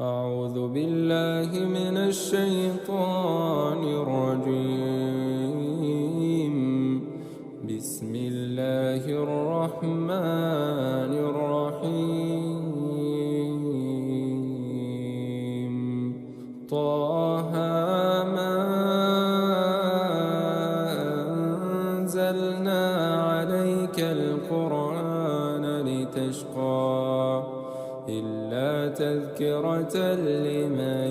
أعوذ بالله من الشيطان الرجيم. بسم الله الرحمن الرحيم. طه ما أنزلنا عليك القرآن لتشقى إلا تذكرة لمن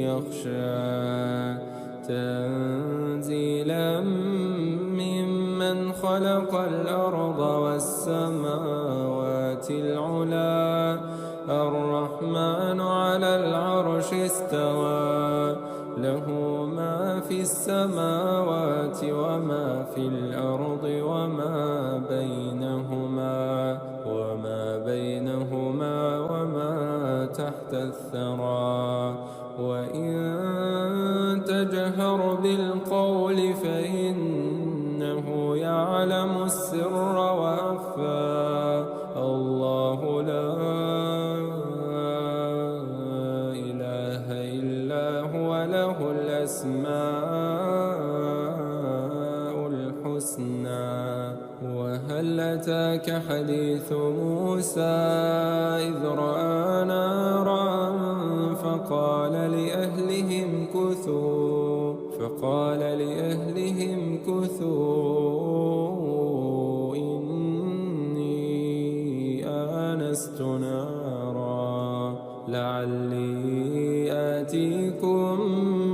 يخشى تنزيلا ممن خلق الأرض والسماوات العلى الرحمن على العرش استوى له ما في السماوات وما في الأرض وما بينهما وما تحت الثرى وإن تجهر بالقول فإنه يعلم السر وأخفى الله لا إله إلا هو له الأسماء الحسنى. وهل أتاك حديث موسى إذ رأى نارا فقال لأهلهم كثوا إني آنست نارا لعلي آتيكم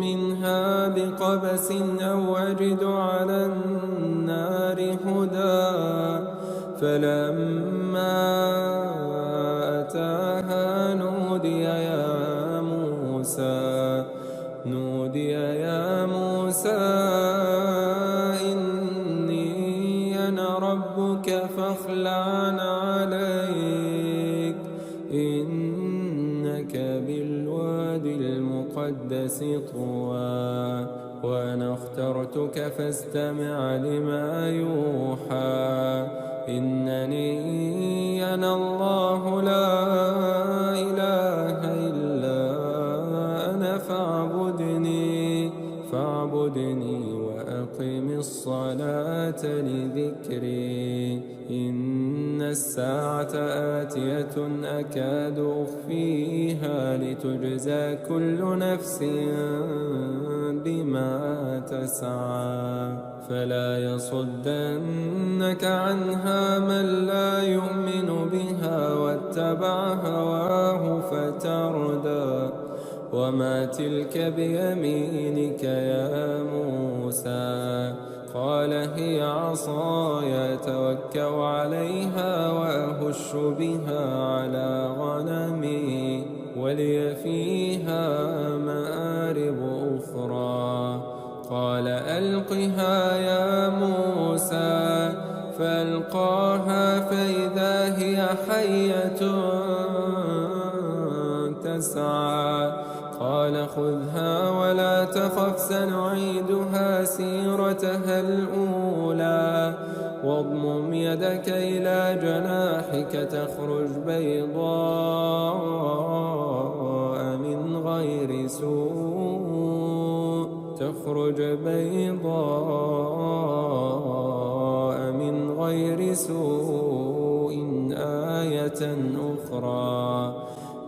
منها بقبس أو أجد على النار هدى. فلما أتاها نودي يا موسى إني أنا ربك فاخلع عليك إنك بالواد المقدس طوى وأنا اخترتك فاستمع لما يوحى إنني أنا الله لا إله إلا أنا فاعبدني وأقم الصلاة لذكري إن الساعة آتية أكاد أخفيها لتجزى كل نفس بما تسعى فلا يصدنك عنها من لا يؤمن بها واتبع هواه فتردى. وما تلك بيمينك يا موسى قال هي عصاي أتوكأ عليها وأهش بها على غنمي ولي فيها مآرب أخرى. قال ألقها يا موسى فألقاها فإذا هي حية تسعى. قال خذها ولا تخف سنعيدها سيرتها الأولى واضمم يدك إلى جناحك تخرج بيضاء من غير سوء آية أخرى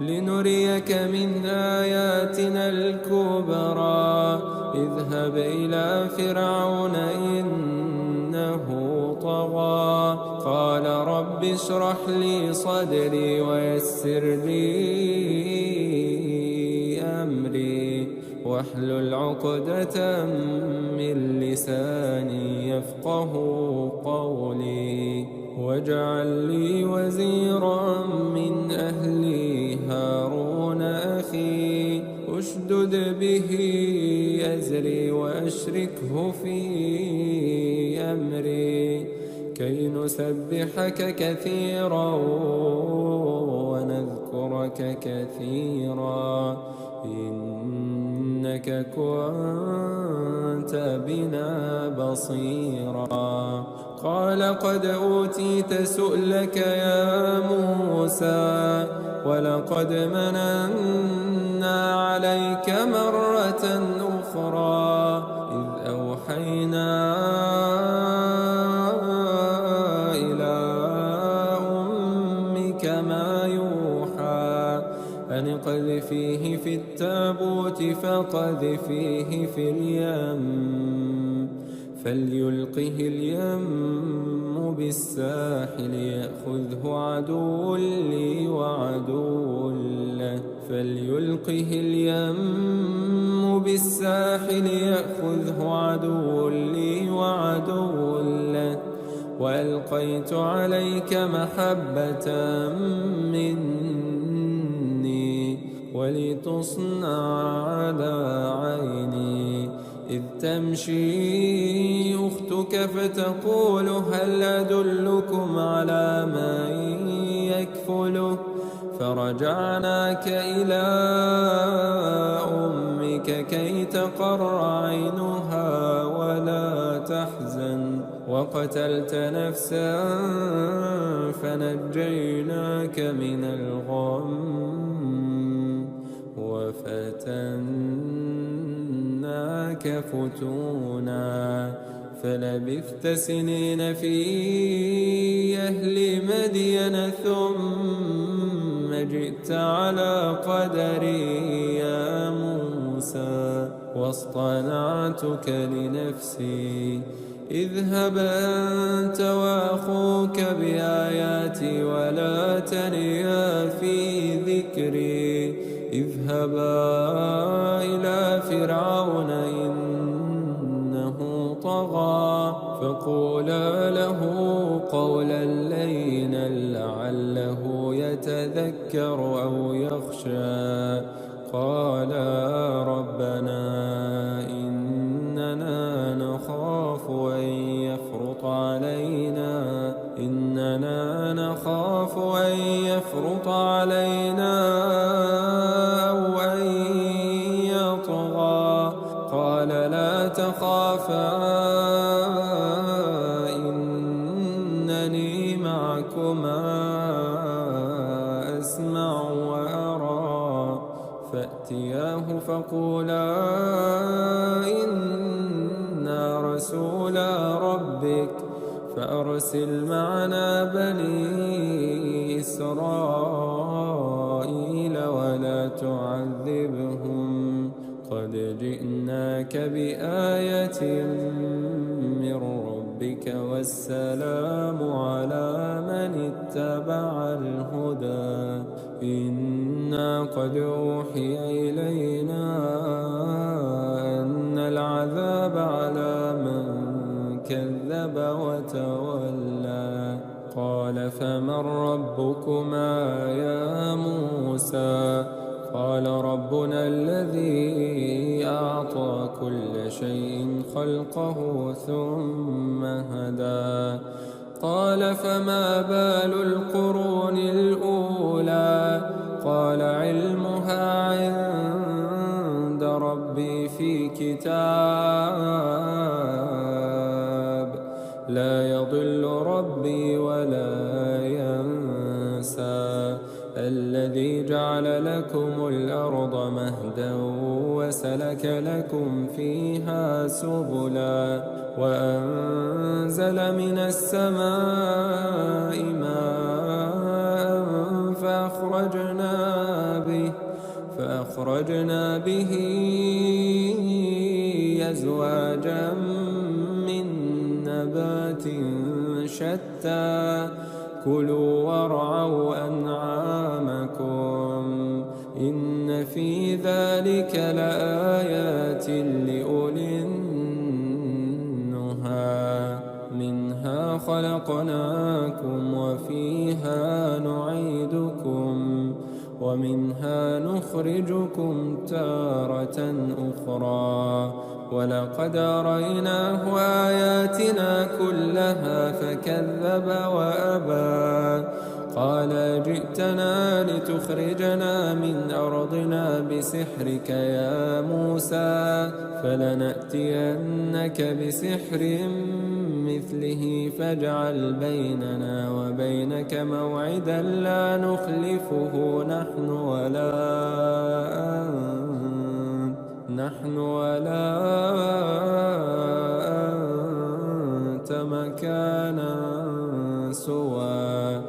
لنريك من آياتنا الكبرى. اذهب إلى فرعون إنه طغى قال رب اشرح لي صدري ويسر لي أمري واحلل عقدة من لساني يفقه قولي واجعل لي وزيرا من أهلي هارون أخي أشدد به أزري وأشركه في أمري كي نسبحك كثيرا ونذكرك كثيرا إنك كنت بنا بصيرا. قال قد أوتيت سؤلك يا موسى ولقد مننا عليك مرة أخرى إذ أوحينا إلى أمك ما يوحى أن اقذفيه في التابوت فقذفيه في اليم فليلقه اليم بالساحل يأخذه عدو لي وعدو له فليلقه اليم بالساحل يأخذه عدو لي وعدو له وألقيت عليك محبة مني ولتصنع على عيني إذ تمشي أختك فتقول هل أدلكم على من يكفله فرجعناك إلى أمك كي تقر عينها ولا تحزن وقتلت نفسا فنجيناك من الغم وفتناك فتونا فلبثت سنين في أهل مدين ثم جئت على قدري يا موسى واصطنعتك لنفسي اذهب أنت وأخوك بآياتي ولا تنيا في ذكري اذهبا إلى فرعون إنه طغى فقولا له قولا لينا لعله يتذكر أو يخشى قالا ربنا إننا نخاف أن يفرط علينا أو أن يطغى قال لا تخافا إنني معكما أسمع وأرى فأتياه فقولا إنا رسولا ربك فأرسل معنا بني إسرائيل ولا تعذبهم قد جئناك بآية من ربك والسلام على من اتبع الهدى إنا قد أوحي إلينا أن العذاب على من كذب وتولى قال فمن ربكما يا موسى قال ربنا الذي أعطى كل شيء خلقه ثم هدى قال فما بال القرون الأولى قال علمها عند ربي في كتاب لا يضل ربي ولا ينسى الذي جعل لكم الأرض مهدا وسلك لكم فيها سبلا وأنزل من السماء ماء فأخرجنا به أزواجا من نبات شتى كلوا وارعوا أنعامكم إن في ذلك لآيات لأولي النهى منها خلقناكم وفيها نعيدكم ومنها نخرجكم تارة أخرى ولقد أريناه آياتنا كلها فكذب وأبى قال جئتنا لتخرجنا من أرضنا بسحرك يا موسى فلنأتينك بسحر مثله فاجعل بيننا وبينك موعدا لا نخلفه نحن ولا أنت مكانا سوى.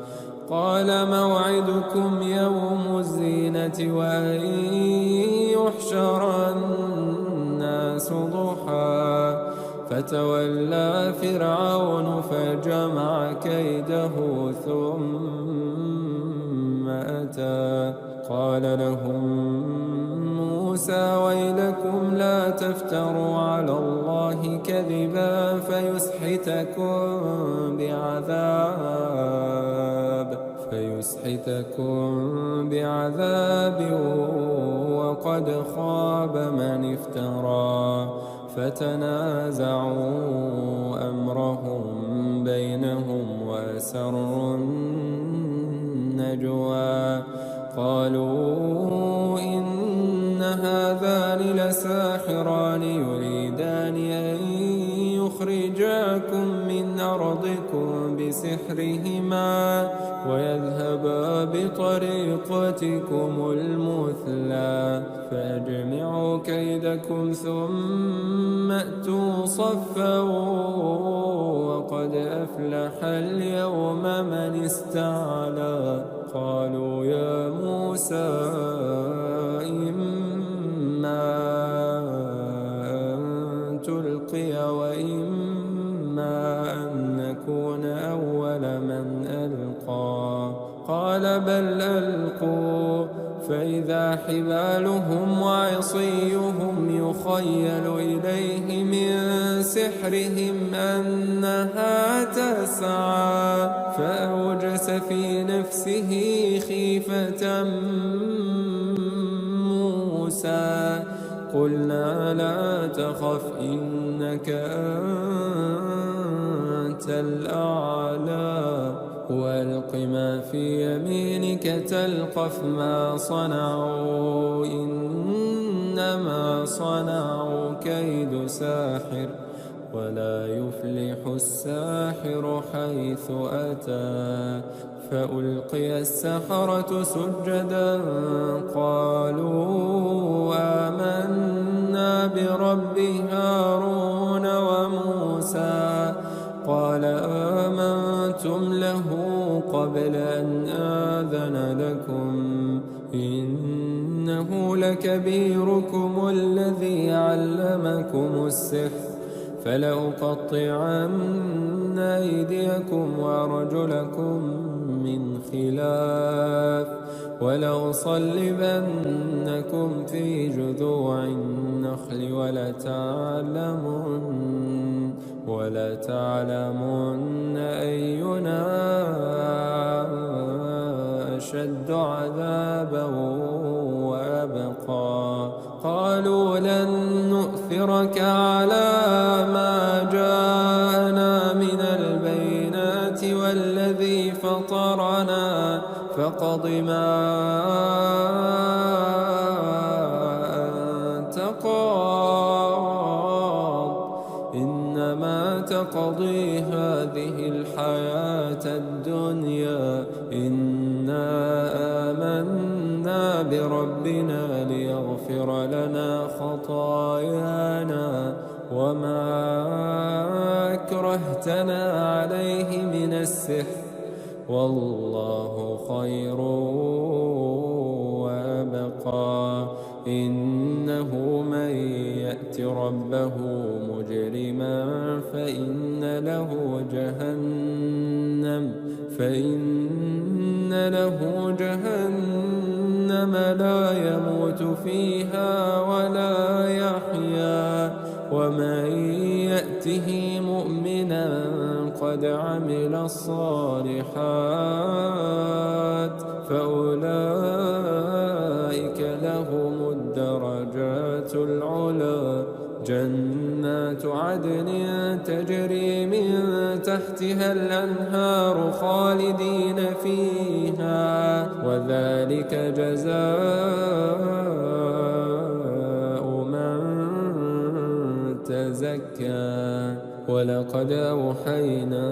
قال موعدكم يوم الزينة وأن يحشر الناس ضحى فتولى فرعون فجمع كيده ثم أتى قال لهم موسى ويلكم لا تفتروا على الله كذبا فيسحتكم بعذاب وقد خاب من افترى. فتنازعوا أمرهم بينهم وأسروا النجوى قالوا إن هذان لساحران يريدان أن يخرجاكم من أرضكم بسحرهما ويذهبا بطريقتكم المثلى فأجمعوا كيدكم ثم أتوا صفا وقد أفلح اليوم من استعلى. قالوا يا موسى إما أن تلقي وإما أن نكون أول من ألقى. قال بل ألقوا فإذا حبالهم وعصيهم يخيل إليه من سحرهم أنها تسعى فأوجس في نفسه خيفة موسى قلنا لا تخف إنك أنت الأعلى وألق ما في يمينك تلقف ما صنعوا إنما صنعوا كيد ساحر ولا يفلح الساحر حيث أتى. فألقي السحرة سجدا قالوا آمنا برب هارون وموسى. قال آمنتم له قبل أن آذن لكم إنه لكبيركم الذي علمكم السحر فلأقطعن أيديكم وأرجلكم من خلاف ولأصلبنكم في جذوع النخل ولتعلمن أينا أشد عذابا وأبقى. قالوا لن نؤثرك على ما جاءنا من البينات والذي فطرنا فاقض ما أنت قاض إنما تقضي هذه الحياة الدنيا إنا آمنا بربنا ليغفر لنا خطايانا وما أكرهتنا عليه من السحر والله خير وأبقى. إنه من يأت ربه مجرما فإن له جهنم لا يموت فيها ولا يحيا ومن يأته مؤمنا قد عمل الصالحات فأولئك لهم الدرجات العلى جنات عدن تجري من تحتها الأنهار خالدين فيها وذلك جزاء من تزكى. ولقد أوحينا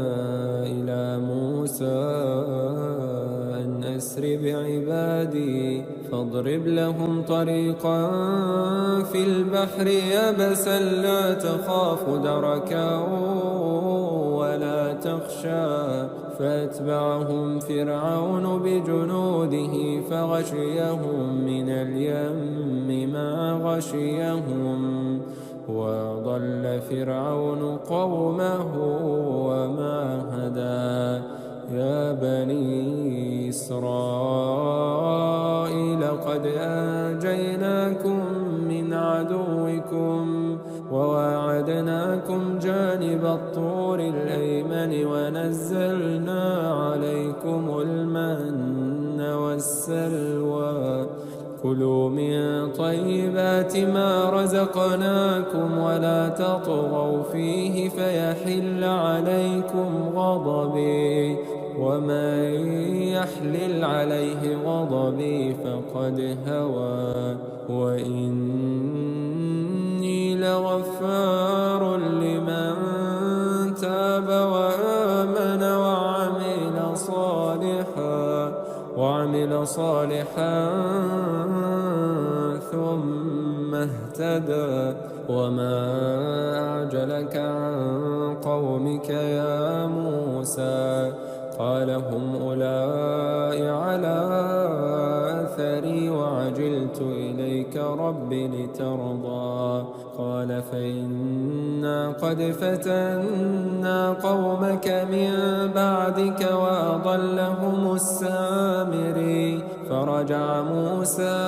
إلى موسى أن أسر بعبادي فاضرب لهم طريقا في البحر يبسا لا تخاف دركا ولا تخشى فأتبعهم فرعون بجنوده فغشيهم من اليم ما غشيهم وضل فرعون قومه وما هدى يا بني إسرائيل قد أنجيناكم من عدوكم وواعدناكم جانب الطور الأيمن ونزلنا عليكم المن والسلوى كلوا من طيبات ما رزقناكم ولا تطغوا فيه فيحل عليكم غضبي ومن يحلل عليه غضبي فقد هوى وإني لغفار لمن تاب وآمن وعمل صالحا ثم اهتدى وما أعجلك عن قومك يا موسى قال هم أولئك على أثري وعجلت إليك رب لترضى قال فإنا قد فتنا قومك من بعدك وأضلهم السامري فرجع موسى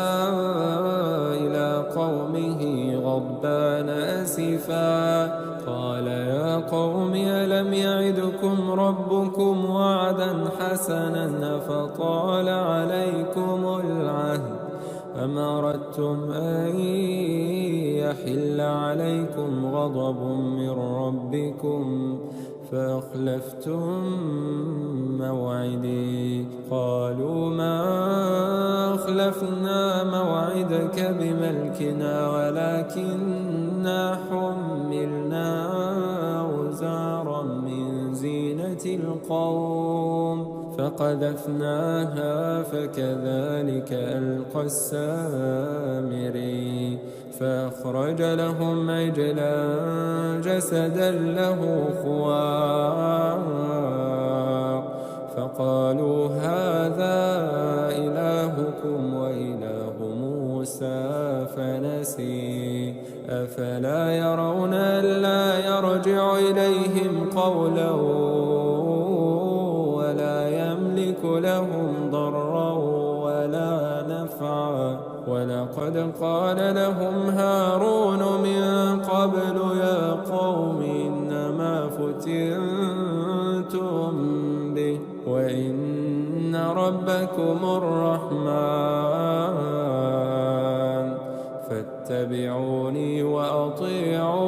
إلى قومه غضبان أسفا قال يا قوم ألم يعدكم ربكم وعدا حسنا فطال عليكم العهد أم أردتم أن يحل عليكم غضب من ربكم فأخلفتم موعدي قالوا ما أخلفنا موعدك بملكنا ولكننا حملنا أوزارا من زينة القوم فقذفناها فكذلك ألقى السامري فأخرج لهم عجلا جسدا له خوار فقالوا هذا إلهكم وإله موسى فنسي أفلا يرون ألا يرجع إليهم قولا ولا يملك لهم ضرا ولا نفعا ولقد قال لهم هارون من قبل يا قوم إنما فتنتم به وإن ربكم الرحمن فاتبعوني وأطيعوا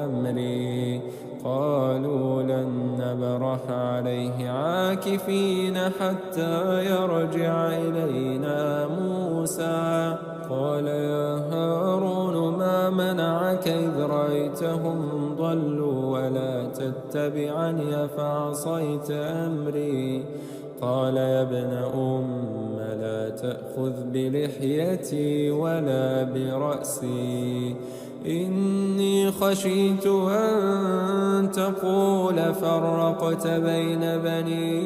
أمري قالوا لن نبرح عليه عاكفين حتى يرجع إلينا موسى قال يا هارون ما منعك إذ رأيتهم ضلوا ولا تتبعني أفعصيت أمري قال يا ابن لا تأخذ بلحيتي ولا برأسي إني خشيت أن تقول فرقت بين بني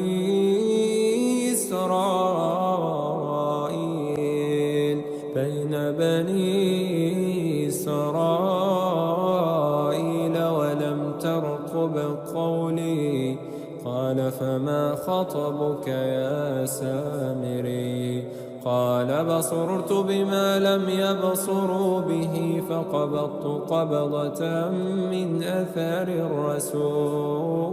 إسرائيل ولم ترقب قولي قال فما خطبك يا سامري قال بصرت بما لم يبصروا به فقبضت قبضة من أثر الرسول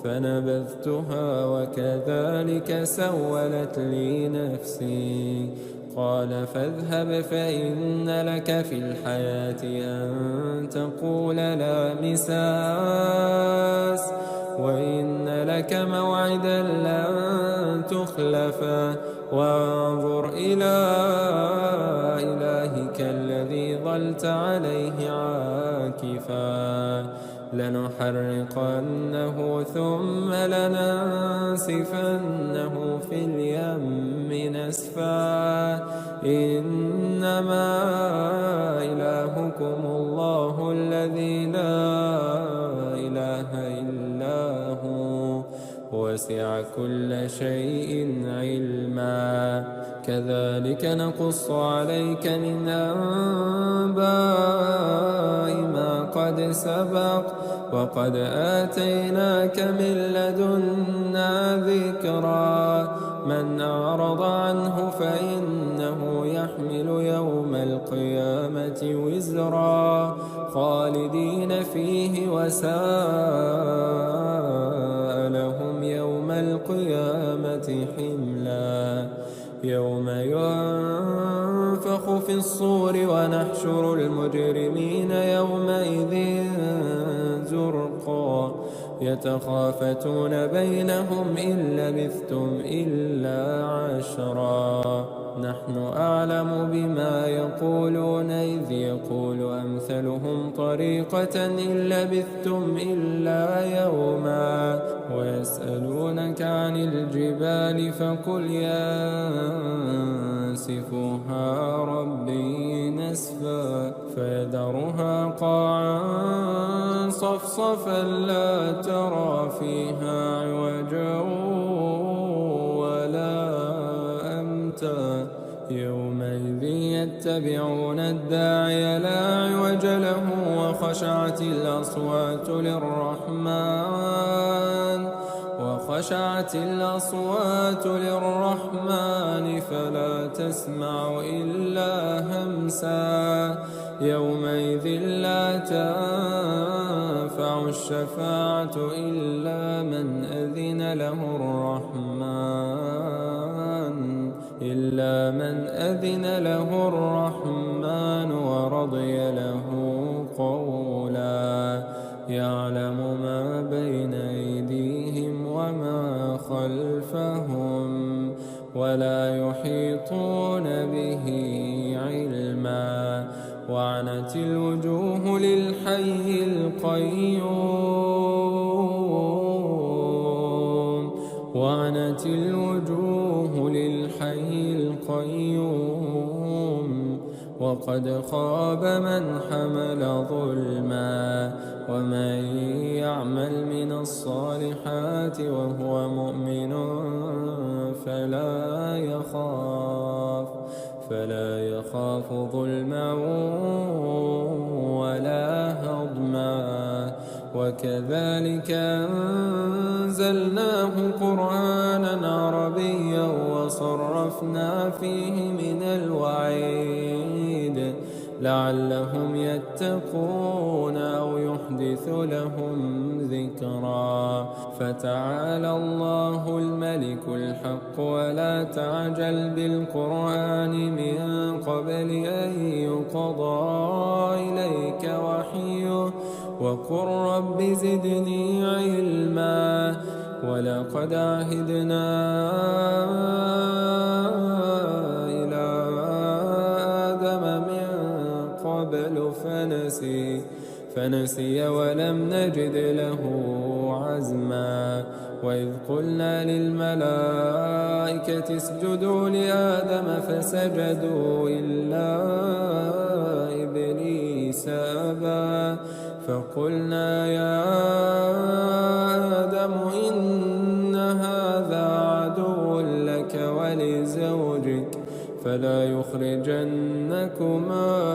فنبذتها وكذلك سولت لي نفسي قال فاذهب فإن لك في الحياة أن تقول لا مساس وإن لك موعدا لن تخلفه وانظر إلى إلهك الذي ظلت عليه عاكفا لنحرقنه ثم لننسفنه في اليم نسفا إنما إلهكم الله الذي لا إله إلا هو وسع كل شيء علما كذلك نقص عليك من أنباء ما قد سبق وقد آتيناك من لدنا ذكرا من أعرض عنه فإنه يحمل يوم القيامة وزرا خالدين فيه وساء لهم يوم القيامة حملا يوم ينفخ في الصور ونحشر المجرمين يومئذ زرقا يتخافتون بينهم إن لبثتم إلا عشرا نحن أعلم بما يقولون إذ يقول أمثلهم طريقة إن لبثتم إلا يوما ويسألونك عن الجبال فقل ينسفها ربي نسفا فيذرها قاعا صفصفا لا ترى فيها عوجا ولا أمتا يومئذ يتبعون الداعي لا عوج له وخشعت الأصوات للرحمن فلا تسمع إلا همسا يومئذ لا تنفع الشفاعة إلا من أذن له الرحمن ورضي له قولا يعلم ما بين أيديهم وما خلفهم ولا يحيطون به علما وعنت الوجوه للحي القيوم وقد خاب من حمل ظلما ومن يعمل من الصالحات وهو مؤمن فلا يخاف ظلما ولا هضما وكذلك أنزلناه قرآنا عربيا وصرفنا فيه من الوعيد لعلهم يتقون أو يحدث لهم ذكرا فتعالى الله الملك الحق ولا تعجل بالقرآن من قبل أن يقضى إليك وحيه وقل رب زدني علما ولقد عهدنا إلى آدم من قبل فنسي ولم نجد له عزما وإذ قلنا للملائكة اسجدوا لآدم فسجدوا إلا إبليس أبى فقلنا يا آدم إن هذا عدو لك ولزوجك فلا يخرجنكما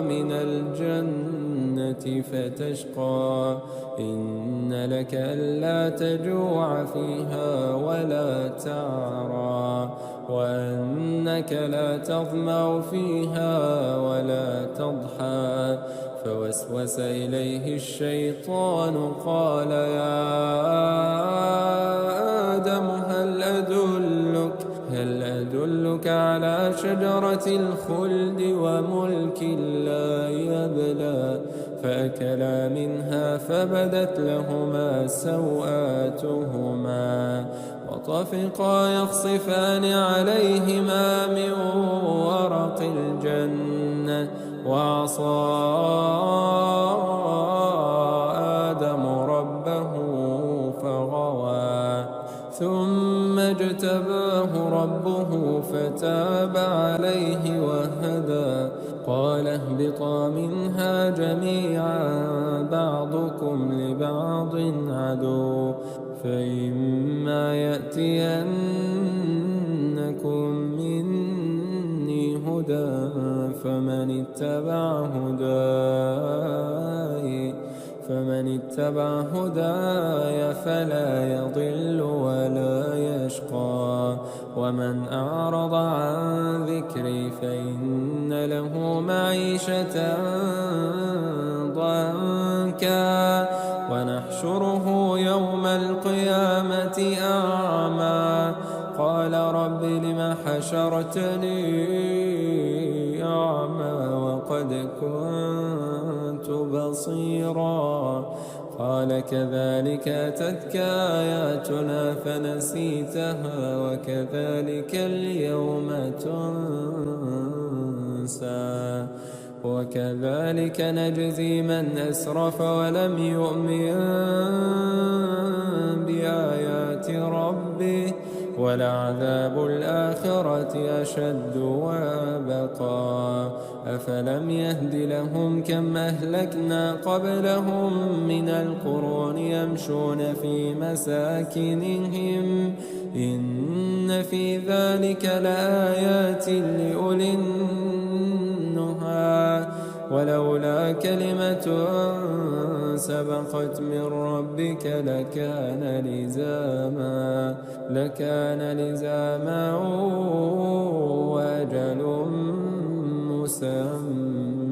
من الجنة فتشقى إن لك ألا تجوع فيها ولا تعرى وأنك لا تظمأ فيها ولا تضحى فوسوس إليه الشيطان قال يا آدم هل أدلك على شجرة الخلد وملك لا يبلى فأكلا منها فبدت لهما سوآتهما وطفقا يخصفان عليهما من ورق الجنة وعصى ربه فغوى ثم اجتباه ربه فتاب عليه وهدى قال اهبطا منها جميعا بعضكم لبعض عدو فإما يأتينكم مني هدى فمن اتبع هداي فلا يضل ولا يشقى ومن أعرض عن ذكري فإن له معيشة ضنكا ونحشره يوم القيامة أعمى قال رب لم حشرتني أعمى وقد كنت بصيرا قال كذلك أتتك آياتنا فنسيتها وكذلك اليوم تنسى وكذلك نجزي من أسرف ولم يؤمن بآيات ربه ولعذاب الآخرة أشد وأبقى أفلم يهد لهم كم أهلكنا قبلهم من القرون يمشون في مساكنهم إن في ذلك لآيات لأولي النهى ولولا كلمة سبقت من ربك لكان لزاما وأجل مسمى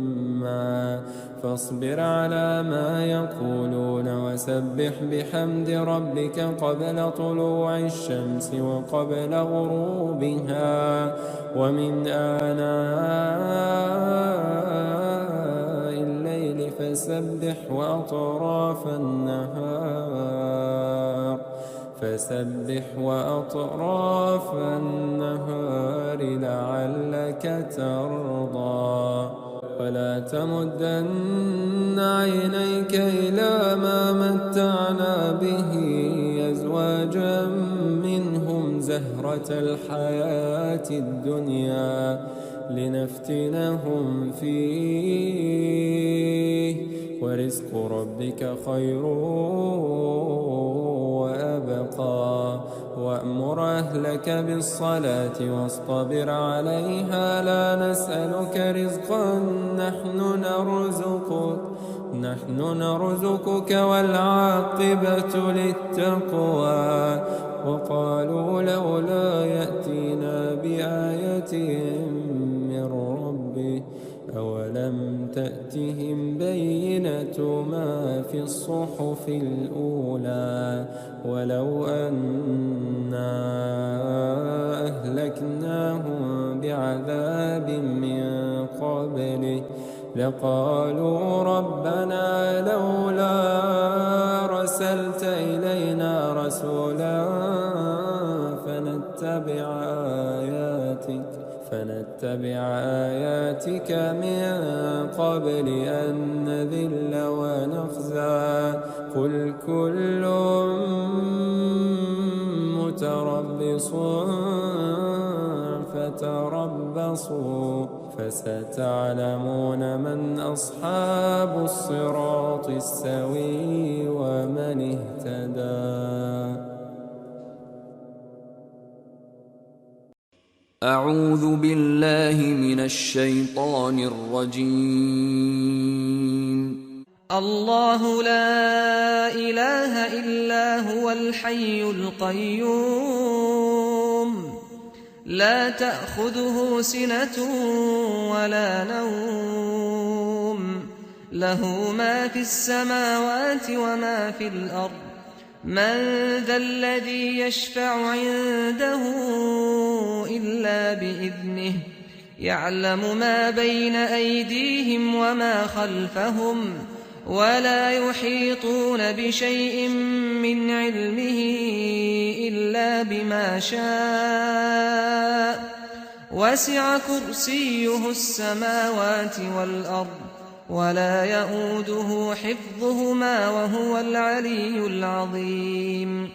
فاصبر على ما يقولون وسبح بحمد ربك قبل طلوع الشمس وقبل غروبها ومن آناء الليل فسبح وأطراف النهار لعلك ترضى ولا تمدن عينيك إلى ما متعنا به أزواجا منهم زهرة الحياة الدنيا لنفتنهم فيه ورزق ربك خير وأبقى وأمر أهلك بالصلاة واصطبر عليها لا نسألك رزقا نحن نرزقك والعاقبة للتقوى وقالوا لولا يأتينا بآية من ربه أولم تأتهم بينة ما في الصحف الأولى ولو أنا أهلكناهم بعذاب من قبله لقالوا ربنا لولا رسلت إلينا رسولا فنتبع آياتك من قبل أن نذل ونخزى قل كل متربص فتربصوا فستعلمون من أصحاب الصراط السوي ومن اهتدى. أعوذ بالله من الشيطان الرجيم. الله لا إله إلا هو الحي القيوم لا تأخذه سنة ولا نوم له ما في السماوات وما في الأرض من ذا الذي يشفع عنده إلا بإذنه يعلم ما بين أيديهم وما خلفهم ولا يحيطون بشيء من علمه إلا بما شاء وسع كرسيه السماوات والأرض ولا يئوده حفظهما وهو العلي العظيم